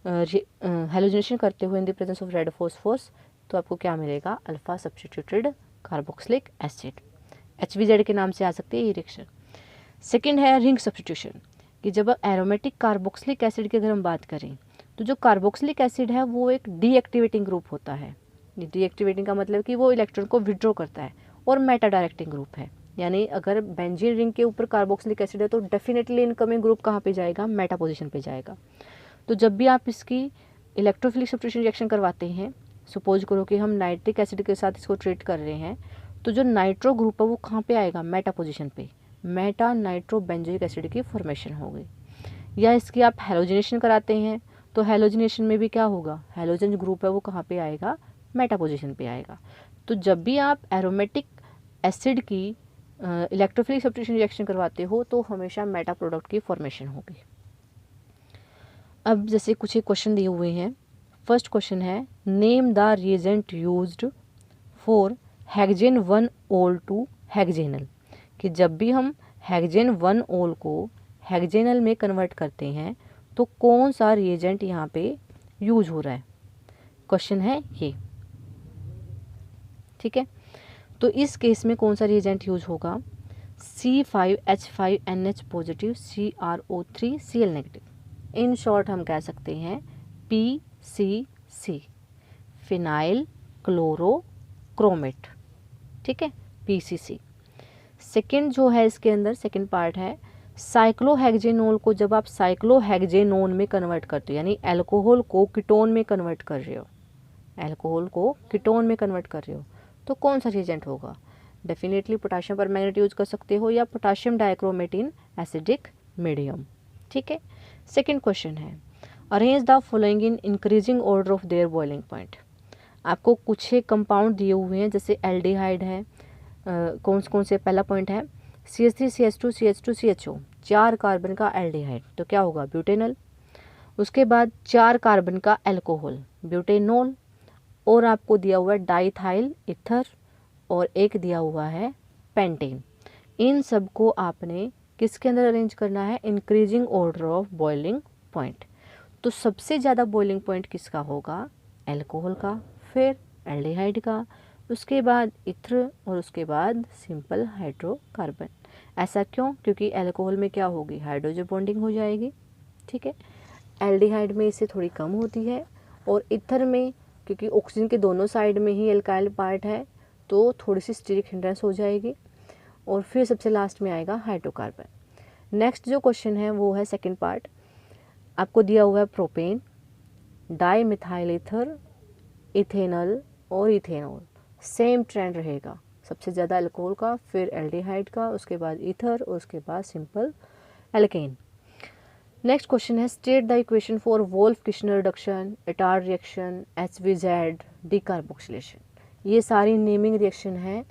हैलोजिनेशन करते हुए in the presence of red phosphorus, तो आपको क्या मिलेगा, alpha substituted carboxylic acid, HVZ के नाम से आ सकती है ये रिएक्शन। सेकेंड है रिंग सब्स्टिट्यूशन, कि जब एरोमेटिक कार्बोक्सिलिक एसिड की अगर हम बात करें तो जो कार्बोक्सिलिक एसिड है वो एक डीएक्टिवेटिंग ग्रुप होता है। डीएक्टिवेटिंग का मतलब कि वो इलेक्ट्रॉन को विड्रॉ करता है, और मेटा डायरेक्टिंग ग्रुप है, यानी अगर बेंजीन रिंग के ऊपर कार्बोक्सिलिक एसिड है तो डेफिनेटली इनकमिंग ग्रुप कहाँ पे जाएगा, मेटा पोजीशन पे जाएगा। तो जब भी आप इसकी इलेक्ट्रोफिलिक सब्स्टिट्यूशन रिएक्शन करवाते हैं, सपोज करो कि हम नाइट्रिक एसिड के साथ इसको ट्रीट कर रहे हैं, तो जो नाइट्रो ग्रुप है वो कहाँ पे आएगा, मेटा पोजीशन पे, मेटा नाइट्रो बेंजोइक एसिड की फॉर्मेशन होगी। या इसकी आप हैलोजिनेशन कराते हैं तो हैलोजिनेशन में भी क्या होगा, हैलोजन ग्रुप है वो कहाँ पे आएगा, मेटा पोजीशन पे आएगा। तो जब भी आप एरोमेटिक एसिड की इलेक्ट्रोफिलिक सब्स्टिट्यूशन रिएक्शन करवाते हो तो हमेशा मेटा प्रोडक्ट की फॉर्मेशन होगी। अब जैसे कुछ एक क्वेश्चन दिए हुए हैं। फर्स्ट क्वेश्चन है, name the reagent used for hexane 1 ओल टू हेक्सेनल, कि जब भी हम हेक्सेन 1 ओल को हेक्सेनल में कन्वर्ट करते हैं तो कौन सा रिएजेंट यहाँ पे यूज हो रहा है, क्वेश्चन है ये। ठीक है, तो इस केस में कौन सा रिएजेंट यूज होगा, C5H5NH positive CrO3 Cl negative, in short हम कह सकते हैं PCC, फिनाइल क्लोरोक्रोमेट। ठीक है, PCC। सेकेंड जो है इसके अंदर सेकेंड पार्ट है, साइक्लोहेक्सेनोल को जब आप साइक्लोहेक्सेनोन में कन्वर्ट करते हो, यानी अल्कोहल को कीटोन में कन्वर्ट कर रहे हो, अल्कोहल को कीटोन में कन्वर्ट कर रहे हो, तो कौन सा रिएजेंट होगा, डेफिनेटली पोटाशियम परमैंगनेट यूज कर सकते हो या potassium dichromate in acidic medium. ठीक है, सेकेंड क्वेश्चन है, arrange the following in increasing order of their boiling point. आपको कुछ एक कंपाउंड दिए हुए हैं, जैसे एल्डिहाइड है, कौन से, पहला पॉइंट है CH3 CH2 CH2 CHO, 4 carbon का एल्डिहाइड, तो क्या होगा, ब्यूटेनल। उसके बाद 4 कार्बन का अल्कोहल, ब्यूटेनोल, और आपको दिया हुआ है डाइथाइल ईथर, और एक दिया हुआ है पेंटेन। इन सब को आपने किसके अंदर अरेंज करना है, increasing order of boiling point. तो सबसे ज़्यादा बॉइलिंग पॉइंट किसका होगा, अल्कोहल का, फिर एल्डिहाइड का, उसके बाद इथर, और उसके बाद सिंपल हाइड्रोकार्बन। ऐसा क्यों, क्योंकि अल्कोहल में क्या होगी, हाइड्रोजन बॉन्डिंग हो जाएगी। ठीक है, एल्डिहाइड में इससे थोड़ी कम होती है, और इथर में क्योंकि ऑक्सीजन के दोनों साइड में ही एल्काइल पार्ट है तो थोड़ी सी स्टीरिक हिंड्रेंस हो जाएगी, और फिर सबसे लास्ट में आएगा हाइड्रोकार्बन। नेक्स्ट जो क्वेश्चन है वो है सेकंड पार्ट, आपको दिया हुआ है propane, di methyl ether, ethanal और इथेनॉल। सेम ट्रेंड रहेगा, सबसे ज़्यादा अल्कोहल का, फिर एल्डिहाइड का, उसके बाद ईथर, और उसके बाद सिंपल एल्केन। नेक्स्ट क्वेश्चन है, state the equation for Wolff Kishner reduction, Etard reaction, HVZ, decarboxylation. ये सारी नेमिंग रिएक्शन है।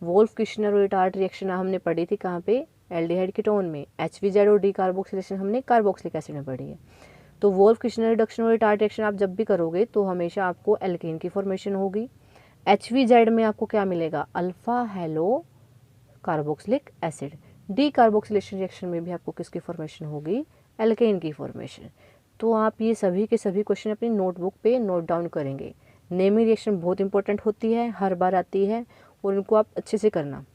वोल्फ किशनर और इटार्ड रिएक्शन हमने पढ़ी थी कहाँ पे, एल्डिहाइड कीटोन में HVZ और डी कार्बोक्सिलेशन हमने कार्बोक्सिलिक एसिड में पढ़ी है। तो वोल्फ किर्चनर रिडक्शन और रिटार्ड रिएक्शन आप जब भी करोगे तो हमेशा आपको एल्केन की फॉर्मेशन होगी। HVZ में आपको क्या मिलेगा, alpha hello carboxylic acid. D carboxylation reaction में भी आपको किसकी फॉर्मेशन होगी, एल्केन की फॉर्मेशन। तो आप ये सभी के सभी क्वेश्चन अपनी नोटबुक पे नोट डाउन करेंगे। नेमिंग रिएक्शन बहुत इंपॉर्टेंट होती है, हर बार आती है और इनको आप अच्छे से करना,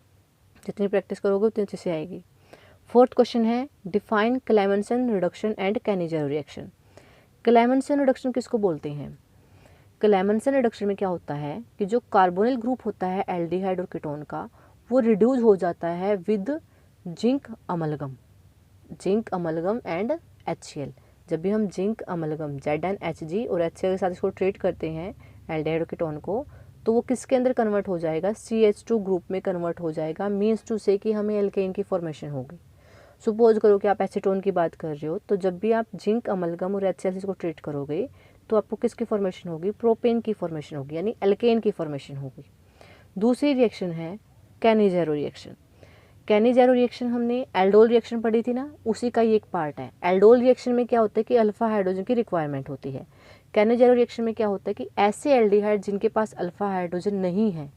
जितनी प्रैक्टिस करोगे उतनी अच्छे से आएगी। फोर्थ क्वेश्चन है define Clemmensen reduction and Cannizzaro reaction. Clemmensen reduction किसको बोलते हैं? क्लेमेंसन रिडक्शन में क्या होता है कि जो कार्बोनिल ग्रुप होता है एल्डिहाइड और कीटोन का, वो रिड्यूस हो जाता है with zinc amalgam and HCl। जब भी हम जिंक अमलगम ZnHg और HCl के साथ इसको ट्रीट करते हैं एल्डिहाइड और कीटोन को, तो वो किसके अंदर कन्वर्ट हो जाएगा, CH2 ग्रुप में कन्वर्ट हो जाएगा। मीन्स टू से कि हमें एल्केन की फॉर्मेशन होगी। सपोज करो कि आप एसीटोन की बात कर रहे हो, तो जब भी आप जिंक अमलगम और HCl से इसको ट्रीट करोगे तो आपको किसकी फॉर्मेशन होगी, प्रोपेन की फॉर्मेशन होगी, यानी एल्केन की फॉर्मेशन होगी। दूसरी रिएक्शन है कैनिजेरो रिएक्शन। कैनिजेरो रिएक्शन हमने एल्डोल रिएक्शन पढ़ी थी ना, उसी का ये एक पार्ट है। एल्डोल रिएक्शन में क्या होता है कि अल्फा हाइड्रोजन की रिक्वायरमेंट होती है। कैनिजेरो रिएक्शन में क्या होता है कि ऐसे एल्डिहाइड जिनके पास अल्फा हाइड्रोजन नहीं है,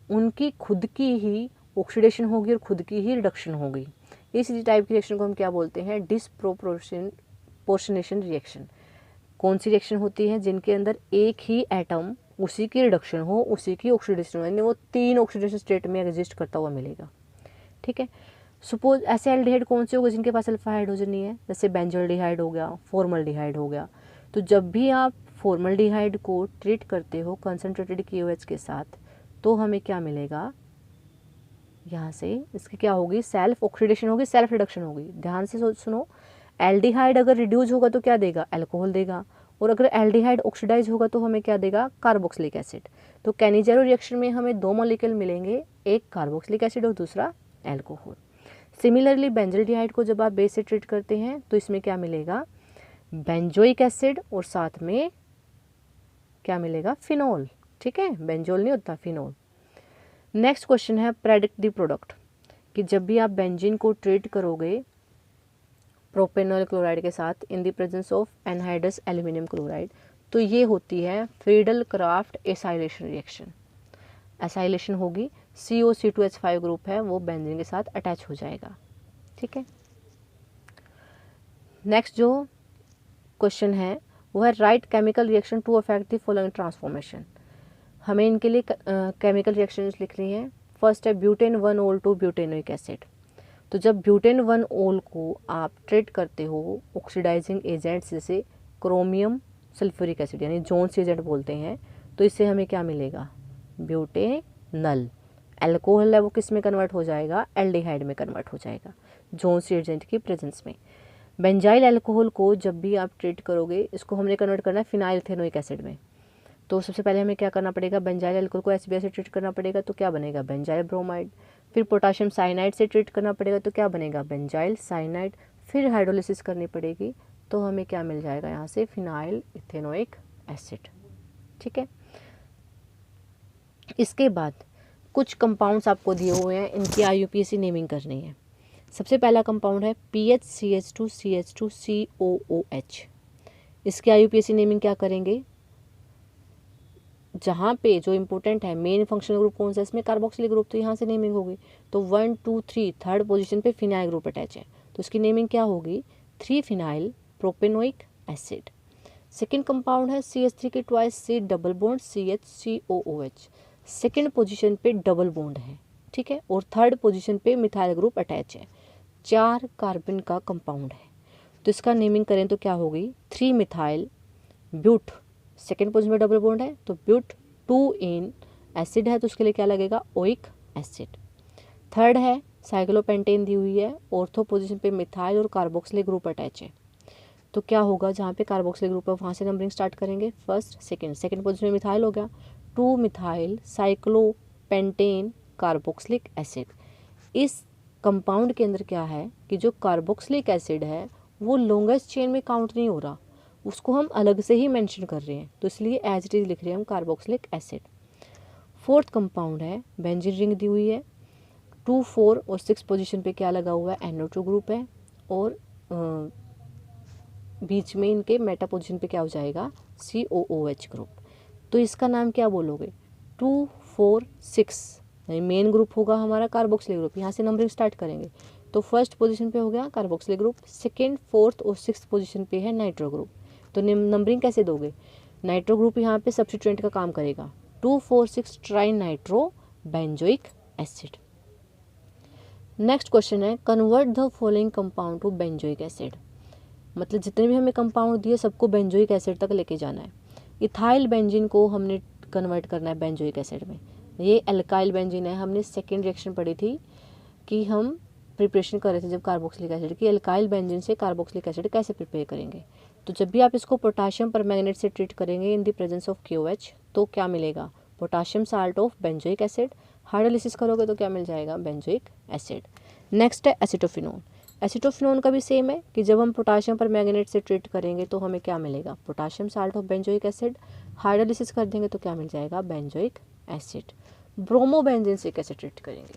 उनकी खुद की ही ऑक्सीडेशन होगी और खुद की ही रिडक्शन होगी। इस टाइप की रिएक्शन को हम क्या बोलते हैं, डिस्प्रोपोर्शनेशन रिएक्शन। कौन सी रिएक्शन होती है, जिनके अंदर एक ही एटम उसी की रिडक्शन हो, उसी की ऑक्सीडेशन हो, यानी वो 3 ऑक्सीडेशन स्टेट में एग्जिस्ट करता हुआ मिलेगा। ठीक है। सपोज ऐसे एल्डिहाइड कौन से होंगे जिनके पास अल्फा हाइड्रोजन नहीं है, जैसे बेंजोल्डिहाइड हो गया, फॉर्मल्डिहाइड हो गया। तो जब भी आप फॉर्मल्डिहाइड को ट्रीट करते हो कंसनट्रेटेड KOH के साथ, तो हमें क्या मिलेगा, यहाँ से इसकी क्या होगी, सेल्फ ऑक्सीडेशन होगी, सेल्फ रिडक्शन होगी। ध्यान से सुनो, एल्डिहाइड अगर रिड्यूस होगा तो क्या देगा, एल्कोहल देगा, और अगर एल्डिहाइड ऑक्सीडाइज होगा तो हमें क्या देगा, कार्बोक्सिलिक एसिड। तो कैनिजेरो रिएक्शन में हमें 2 मॉलिक्यूल मिलेंगे, एक कार्बोक्सिलिक एसिड और दूसरा एल्कोहल। सिमिलरली बेंजल्डिहाइड को जब आप बेस से ट्रीट करते हैं तो इसमें क्या मिलेगा, बेंजोइक एसिड और साथ में क्या मिलेगा, फिनोल। ठीक है, बेंजोल नहीं होता, फिनोल। नेक्स्ट क्वेश्चन है प्रेडिक्ट द प्रोडक्ट, कि जब भी आप बेंजीन को ट्रीट करोगे प्रोपेनॉल क्लोराइड के साथ in the presence of anhydrous aluminium chloride, तो ये होती है Friedel Crafts acylation reaction. Acylation होगी, COC2H5 ग्रुप है वो बेंजीन के साथ अटैच हो जाएगा। ठीक है। नेक्स्ट जो क्वेश्चन है वो है write chemical reaction to affect the following transformation. हमें इनके लिए केमिकल रिएक्शंस लिखनी है। फर्स्ट है butane 1-ol to butanoic acid. तो जब ब्यूटेन 1-ol को आप ट्रीट करते हो ऑक्सीडाइजिंग एजेंट्स जैसे क्रोमियम सल्फ्यूरिक एसिड, यानी जोन्स एजेंट बोलते हैं, तो इससे हमें क्या मिलेगा, ब्यूटेनल। एल्कोहल है वो किस में कन्वर्ट हो जाएगा, एल्डिहाइड में कन्वर्ट हो जाएगा जोन्स एजेंट की प्रेजेंस में। बेंजाइल अल्कोहल को जब भी आप ट्रीट करोगे, इसको हमने कन्वर्ट करना है फिनाइल इथेनोइक एसिड में। तो सबसे पहले हमें क्या करना पड़ेगा, बेंजाइल अल्कोहल को HBr से ट्रीट करना पड़ेगा, तो क्या बनेगा, बेंजाइल ब्रोमाइड। फिर पोटाशियम साइनाइड से ट्रीट करना पड़ेगा, तो क्या बनेगा, बेंजाइल साइनाइड। फिर हाइड्रोलिसिस करनी पड़ेगी, तो हमें क्या मिल जाएगा यहाँ से, फिनाइल इथेनोइक एसिड। ठीक है। इसके बाद कुछ कंपाउंड्स आपको दिए हुए हैं, इनकी IUPAC नेमिंग करनी है। सबसे पहला कंपाउंड है PHCH2CH2COOH। इसकी IUPAC नेमिंग क्या करेंगे, जहाँ पे जो इंपॉर्टेंट है मेन फंक्शनल ग्रुप कौन सा है इसमें, कार्बोक्सिलिक ग्रुप, तो यहाँ से नेमिंग होगी। तो 1 2 3 थर्ड पोजीशन पे फिनाइल ग्रुप अटैच है, तो इसकी नेमिंग क्या होगी, 3 phenyl propanoic acid. Second compound है CH3 के twice C double bond CHCOOH। Second position पे डबल बॉन्ड है। ठीक है, और थर्ड पोजीशन पे मिथाइल ग्रुप अटैच है। 4 कार्बन का कंपाउंड है, तो इसका नेमिंग करें तो क्या होगी, 3 मिथाइल ब्यूट। सेकेंड पोजीशन में डबल बॉन्ड है तो ब्यूट 2 इन एसिड है, तो उसके लिए क्या लगेगा, ओइक एसिड। थर्ड है साइक्लोपेंटेन दी हुई है, ऑर्थो पोजीशन पे मिथाइल और कार्बोक्सिलिक ग्रुप अटैच है, तो क्या होगा, जहाँ पे कार्बोक्सिलिक ग्रुप है वहाँ से नंबरिंग स्टार्ट करेंगे, फर्स्ट सेकेंड पोजीशन में मिथाइल हो गया, 2 मिथाइल साइक्लोपेंटेन कार्बोक्सिलिक एसिड। इस कंपाउंड के अंदर क्या है कि जो कार्बोक्सिलिक एसिड है वो लॉन्गेस्ट चेन में काउंट नहीं हो रहा, उसको हम अलग से ही मेंशन कर रहे हैं, तो इसलिए एज इट इज लिख रहे हैं हम कार्बोक्सिलिक एसिड। फोर्थ कंपाउंड है बेंजीन रिंग दी हुई है, 2, 4 और 6 पोजीशन पे क्या लगा हुआ है, NO2 ग्रुप है, और बीच में इनके मेटा पोजीशन पे क्या हो जाएगा, COOH ग्रुप। तो इसका नाम क्या बोलोगे, 2, 4, 6, यानी मेन ग्रुप होगा हमारा कार्बोक्सिलिक ग्रुप। यहाँ से नंबरिंग स्टार्ट करेंगे तो फर्स्ट पोजीशन पे हो गया कार्बोक्सिलिक ग्रुप, सेकेंड, फोर्थ और 6th पोजीशन पे है नाइट्रो ग्रुप। तो नंबरिंग कैसे दोगे, नाइट्रो ग्रुप यहाँ पे सब्स्टिट्यूएंट का काम करेगा, 2, 4, 6 tri nitro benzoic acid. Next question है, convert the following compound to benzoic acid. मतलब जितने भी हमें कंपाउंड दिए सबको बेंजोइक एसिड तक लेके जाना है। इथाइल बेंजीन को हमने कन्वर्ट करना है बेंजोइक एसिड में। ये एल्काइल बेंजीन है, हमने सेकेंड रिएक्शन पढ़ी थी कि हम प्रिपरेशन कर रहे थे जब कार्बोक्सिलिक एसिड की, एल्काइल बेंजीन से कार्बोक्सिलिक एसिड कैसे प्रिपेयर करेंगे। तो जब भी आप इसको पोटाशियम परमैंगनेट से ट्रीट करेंगे in the presence of KOH तो क्या मिलेगा, potassium salt of benzoic acid. Hydrolysis करोगे तो क्या मिल जाएगा, बेंजोइक एसिड। नेक्स्ट है एसीटोफिनोन। एसीटोफिनोन का भी सेम है कि जब हम पोटाशियम परमैंगनेट से ट्रीट करेंगे तो हमें क्या मिलेगा, potassium salt of benzoic acid. Hydrolysis कर देंगे तो क्या मिल जाएगा, बेंजोइक एसिड। ब्रोमोबेंजीन से कैसे ट्रीट करेंगे,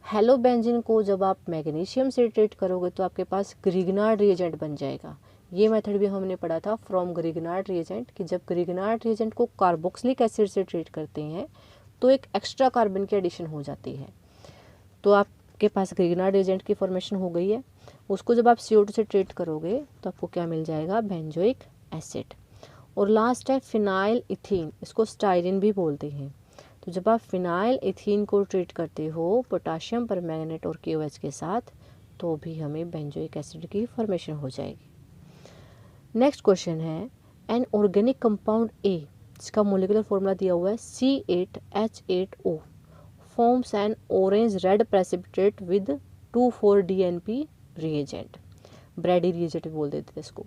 हेलोबेंजीन को जब आप मैग्नीशियम से ट्रीट करोगे तो आपके पास ग्रिग्नार्ड रिएजेंट बन जाएगा। ये मेथड भी हमने पढ़ा था फ्रॉम ग्रिग्नार्ड रिएजेंट, कि जब ग्रिग्नार्ड रिएजेंट को कार्बोक्सिलिक एसिड से ट्रीट करते हैं तो एक एक्स्ट्रा कार्बन की एडिशन हो जाती है। तो आपके पास ग्रिग्नार्ड रिएजेंट की फॉर्मेशन हो गई है, उसको जब आप CO2 से ट्रीट करोगे तो आपको क्या मिल जाएगा, बेंजोइक एसिड। और लास्ट है फिनाइल इथीन, इसको स्टाइरिन भी बोलते हैं। तो जब आप फिनाइल इथीन को ट्रीट करते हो पोटाशियम परमैंगनेट और KOH के साथ तो भी हमें बेंजोइक एसिड की फॉर्मेशन हो जाएगी। नेक्स्ट क्वेश्चन है, एन ऑर्गेनिक कंपाउंड A जिसका मोलिकुलर फॉर्मूला दिया हुआ है C8H8O forms an orange red precipitate with 2,4-DNP reagent, Brady reagent बोल देते थे इसको।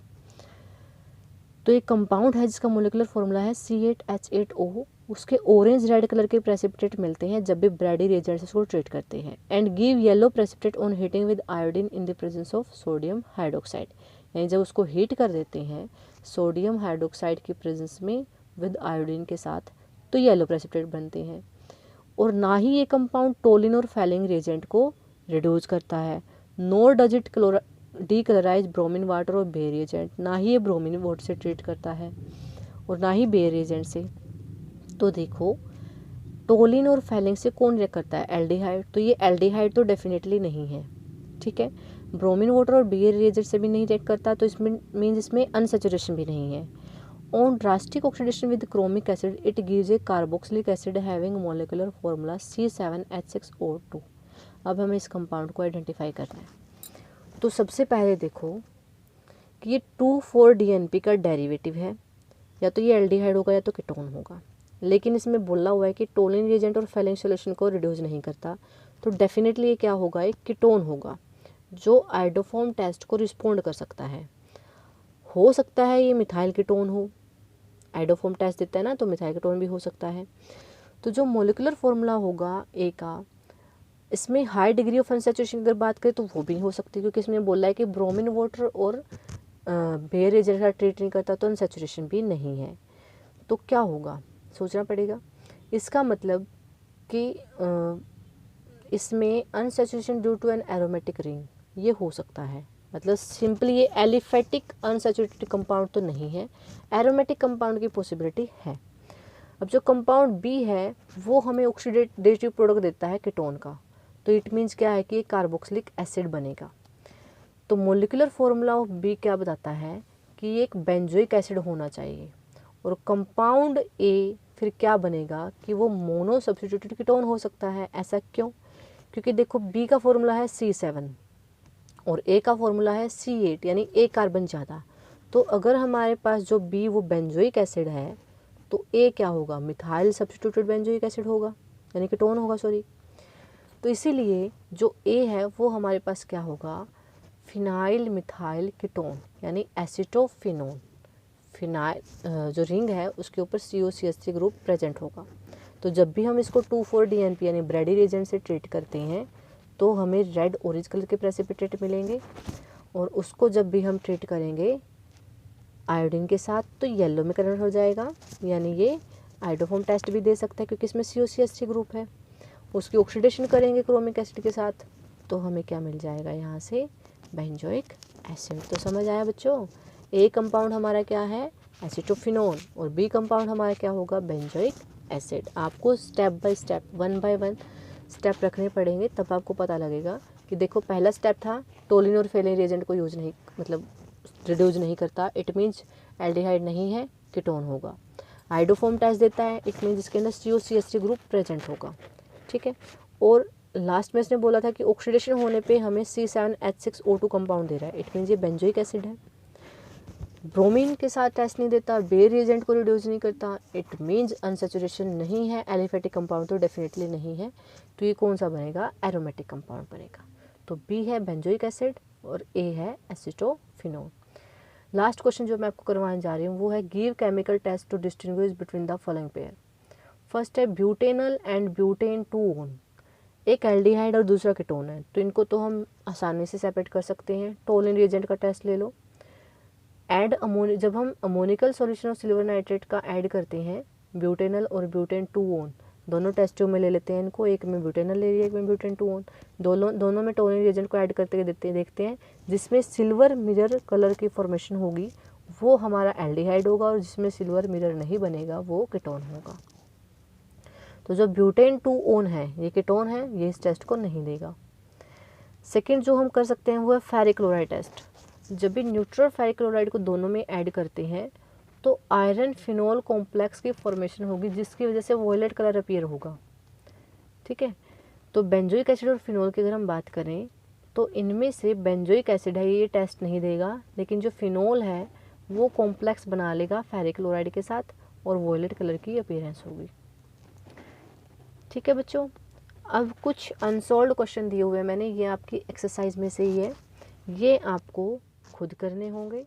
तो एक कंपाउंड है जिसका मोलिकुलर फॉर्मूला है C8H8O, उसके ऑरेंज रेड कलर के प्रेसिपिटेट मिलते हैं जब भी ब्रैडी रिएजेंट से उसको ट्रीट करते हैं, and give yellow precipitate on heating with iodine in the presence of sodium hydroxide. यानी जब उसको हीट कर देते हैं सोडियम हाइड्रोक्साइड की प्रेजेंस में विद आयोडीन के साथ तो येलो प्रेसिपिटेट बनते हैं। और ना ही ये कंपाउंड टोलिन और फैलिंग रिएजेंट को रिड्यूस करता है, nor does it decolourise bromine water और बेयर रिएजेंट, ना ही ये ब्रोमीन वाटर से ट्रीट करता है और ना ही बेयर रिएजेंट से। तो देखो टोलिन और फैलिंग से कौन रिएक्ट करता है, एल्डिहाइड। तो ये एल्डिहाइड तो डेफिनेटली नहीं है, ठीक है। ब्रोमीन वाटर और बेयर रिएजेंट से भी नहीं रिएक्ट करता, तो इसमें मीन्स इसमें अनसैचुरेशन भी नहीं है। On drastic oxidation with chromic acid it gives A carboxylic acid having molecular formula C7H6O2। अब हमें इस कंपाउंड को आइडेंटिफाई करना है। तो सबसे पहले देखो कि ये 2,4-DNP का डेरिवेटिव है, या तो ये एल्डिहाइड होगा या तो कीटोन होगा, लेकिन इसमें बोला हुआ है कि टोलिन रिएजेंट और फैलिंग सॉल्यूशन को रिड्यूस नहीं करता, तो डेफिनेटली ये क्या होगा, एक कीटोन होगा जो आइडोफॉर्म टेस्ट को रिस्पोंड कर सकता है। हो सकता है ये मिथाइल कीटोन हो, आइडोफॉर्म टेस्ट देता है ना, तो मिथाइल कीटोन भी हो सकता है। तो जो मोलिकुलर फॉर्मूला होगा A का, इसमें हाई डिग्री ऑफ अनसैचुरेशन अगर बात करें तो वो भी हो सकती है, क्योंकि इसमें बोला है कि ब्रोमीन वाटर और बेयर रिएजेंट का ट्रीट नहीं करता, तो अनसैचुरेशन भी नहीं है। तो क्या होगा, सोचना पड़ेगा। इसका मतलब कि इसमें unsaturation due to an aromatic ring ये हो सकता है, मतलब सिंपली ये एलिफेटिक अनसैचुरेटेड कंपाउंड तो नहीं है, एरोमेटिक कंपाउंड की पॉसिबिलिटी है। अब जो कंपाउंड B है वो हमें ऑक्सीडेटिव प्रोडक्ट देता है कीटोन का, तो इट मीन्स क्या है कि कार्बोक्सिलिक एसिड बनेगा। तो मोलिकुलर फॉर्मूला ऑफ B क्या बताता है कि ये एक बेंजोइक एसिड होना चाहिए, और कंपाउंड A फिर क्या बनेगा कि वो मोनो सब्स्टिट्यूटेड कीटोन हो सकता है। ऐसा क्यों, क्योंकि देखो B का फॉर्मूला है C7 और A का फॉर्मूला है C8, यानी एक कार्बन ज़्यादा। तो अगर हमारे पास जो B वो बेंजोइक एसिड है तो A क्या होगा, मिथाइल सब्स्टिट्यूटेड बेंजोइक एसिड होगा, यानी कीटोन होगा, सॉरी। तो इसीलिए जो A है वो हमारे पास क्या होगा, फिनाइल मिथाइल कीटोन, यानी एसिटोफिनोन। फिनाइल जो रिंग है उसके ऊपर COCH3 ग्रुप प्रेजेंट होगा। तो जब भी हम इसको 2,4-DNP यानी ब्रैडी रिएजेंट से ट्रीट करते हैं तो हमें रेड ऑरेंज कलर के प्रेसिपिटेट मिलेंगे, और उसको जब भी हम ट्रीट करेंगे आयोडीन के साथ तो येलो में कन्वर्ट हो जाएगा, यानी ये आइडोफॉर्म टेस्ट भी दे सकता है क्योंकि इसमें COCH3 ग्रुप है। उसकी ऑक्सीडेशन करेंगे क्रोमिक एसिड के साथ, तो हमें क्या मिल जाएगा यहाँ से, बेंजोइक एसिड। तो समझ आया बच्चों, ए कंपाउंड हमारा क्या है, एसिटोफिनोन, और बी कंपाउंड हमारा क्या होगा, बेंजोइक एसिड। आपको step by step, 1 by 1 step रखने पड़ेंगे, तब आपको पता लगेगा कि देखो पहला स्टेप था टोलिन और फेलिन रिएजेंट को यूज नहीं, मतलब रिड्यूस नहीं करता, इट मीन्स एल्डिहाइड नहीं है, कीटोन होगा। आइडोफॉर्म टेस्ट देता है, इट मीन्स इसके अंदर COCH3 ग्रुप प्रेजेंट होगा, ठीक है। और लास्ट में इसने बोला था कि ऑक्सीडेशन होने पे हमें C7H6O2 कंपाउंड दे रहा है, इट मीन्स ये बेंजोइक एसिड है। ब्रोमीन के साथ टेस्ट नहीं देता, बेयर रिएजेंट को रिड्यूस नहीं करता, इट मीन्स अनसैचुरेशन नहीं है, एलिफेटिक कंपाउंड तो डेफिनेटली नहीं है, तो ये कौन सा बनेगा, एरोमेटिक कंपाउंड बनेगा। तो बी है बेंजोइक एसिड और ए है एसिटोफिनोन। लास्ट क्वेश्चन जो मैं आपको करवाने जा रही हूँ वो है give chemical test to distinguish between the following pair. First है ब्यूटेनल एंड ब्यूटेन 2 एक एल्डिहाइड और दूसरा कीटोन है, तो इनको तो हम आसानी से सेपरेट कर सकते हैं। टोलिन रिएजेंट का टेस्ट ले लो। ऐड अमोनी, जब हम ammoniacal solution of silver nitrate का ऐड करते हैं, ब्यूटेनल और ब्यूटेन 2 दोनों टेस्टों में ले लेते हैं इनको, एक में ब्यूटेनल ले लिया, एक में ब्यूटेन 2 दोनों में टोलिन रिएजेंट को ऐड करते देखते हैं, जिसमें सिल्वर मिरर कलर की फॉर्मेशन होगी वो हमारा एल्डिहाइड होगा, और जिसमें सिल्वर मिरर नहीं बनेगा वो कीटोन होगा। तो जो ब्यूटेन 2 है ये कीटोन है, ये इस टेस्ट को नहीं देगा। सेकेंड जो हम कर सकते हैं वो है फेरिक क्लोराइड टेस्ट। जब भी न्यूट्रल फेरिक क्लोराइड को दोनों में ऐड करते हैं तो आयरन फिनोल कॉम्प्लेक्स की फॉर्मेशन होगी, जिसकी वजह से वॉयलेट कलर अपीयर होगा, ठीक है। तो बेंजोइक एसिड और फिनोल की अगर हम बात करें तो इनमें से बेंजोइक एसिड है ये टेस्ट नहीं देगा, लेकिन जो फिनोल है वो कॉम्प्लेक्स बना लेगा फेरिक क्लोराइड के साथ और वॉयलेट कलर की अपीयरेंस होगी, ठीक है बच्चों। अब कुछ अनसॉल्व्ड क्वेश्चन दिए हुए हैं मैंने, ये आपकी एक्सरसाइज में से ही है, ये आपको खुद करने होंगे।